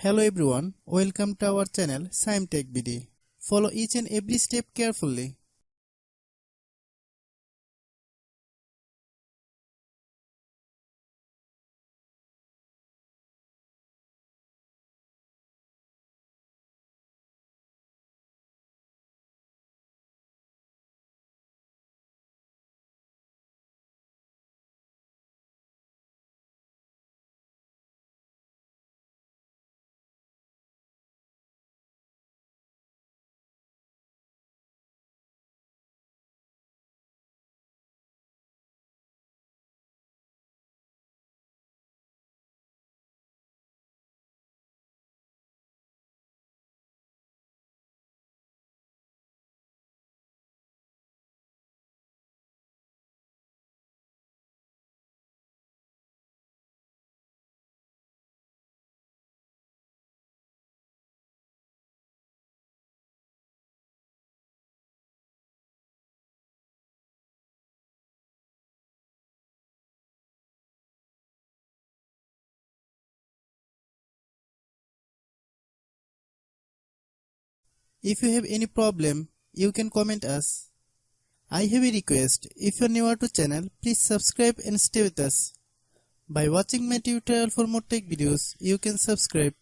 Hello everyone, welcome to our channel Shaem TechBD. Follow each and every step carefully. If you have any problem, you can comment us. I have a request, if you are new to channel, please subscribe and stay with us. By watching my tutorial for more tech videos, you can subscribe.